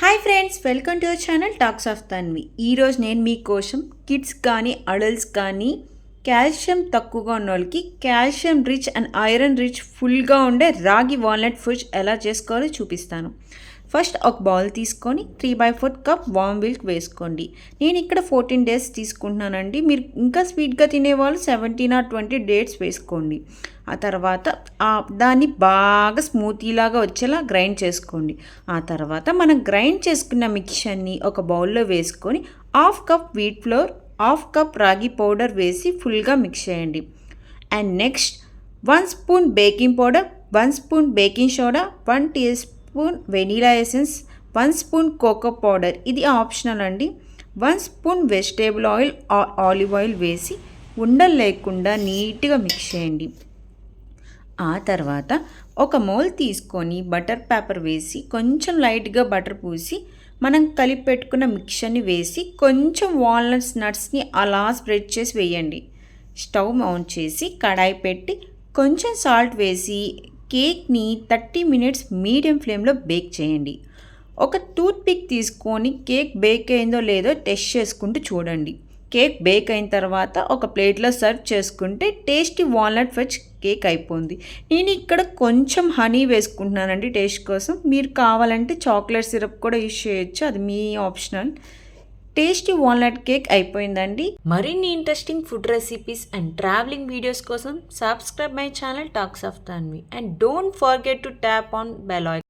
Hi friends, welcome to our channel talks of Tanvi. ఈరోజు నేను మీకోసం కిడ్స్ కానీ అడల్ట్స్ కానీ కాల్షియం తక్కువగా ఉన్న వాళ్ళకి calcium rich and iron rich ఫుల్గా ఉండే రాగి వాల్నట్ ఫుడ్ ఎలా చేసుకోవాలో చూపిస్తాను. ఫస్ట్ ఒక బౌల్ తీసుకొని 3/4 కప్ వామ్ మిల్క్ వేసుకోండి. నేను ఇక్కడ 14 డేస్ తీసుకుంటున్నానండి. మీరు ఇంకా స్వీట్గా తినేవాళ్ళు 17 or 20 డేట్స్ వేసుకోండి. ఆ తర్వాత దాన్ని బాగా స్మూతీలాగా వచ్చేలా గ్రైండ్ చేసుకోండి. ఆ తర్వాత మనం గ్రైండ్ చేసుకున్న మిక్చర్ని ఒక బౌల్లో వేసుకొని 1/2 కప్ వీట్ ఫ్లోర్, 1/2 కప్ రాగి పౌడర్ వేసి ఫుల్గా మిక్స్ చేయండి. And next 1 spoon baking powder, 1 spoon baking soda, 1 teaspoon vanilla essence, 1 spoon cocoa powder, ఇది ఆప్షనల్ అండి. 1 spoon vegetable oil, olive oil వేసి ఉండలు లేకుండా నీట్గా మిక్స్ చేయండి. ఆ తర్వాత ఒక మౌల్ తీసుకొని బటర్ పేపర్ వేసి కొంచెం లైట్గా బటర్ పూసి మనం కలిపి పెట్టుకున్న మిక్చర్ని వేసి కొంచెం వాల్నట్స్ నట్స్ని అలా స్ప్రెడ్ చేసి వేయండి. స్టవ్ ఆన్ చేసి కడాయి పెట్టి కొంచెం సాల్ట్ వేసి కేక్ని 30 minutes మీడియం ఫ్లేమ్లో బేక్ చేయండి. ఒక టూత్ పిక్ తీసుకొని కేక్ బేక్ అయిందో లేదో టెస్ట్ చేసుకుంటూ చూడండి. కేక్ బేక్ అయిన తర్వాత ఒక ప్లేట్లో సర్వ్ చేసుకుంటే టేస్టీ వాల్నట్ ఫజ్ కేక్ అయిపోయింది. నేను ఇక్కడ కొంచెం హనీ వేసుకుంటున్నానండి టేస్ట్ కోసం. మీరు కావాలంటే చాక్లెట్ సిరప్ కూడా యూజ్ చేయొచ్చు, అది మీ ఆప్షనల్. టేస్టీ వాల్నట్ కేక్ అయిపోయిందండి. మరిన్ని interesting food recipes and traveling videos కోసం subscribe my channel talks of Tanvi and don't forget to tap on bell icon.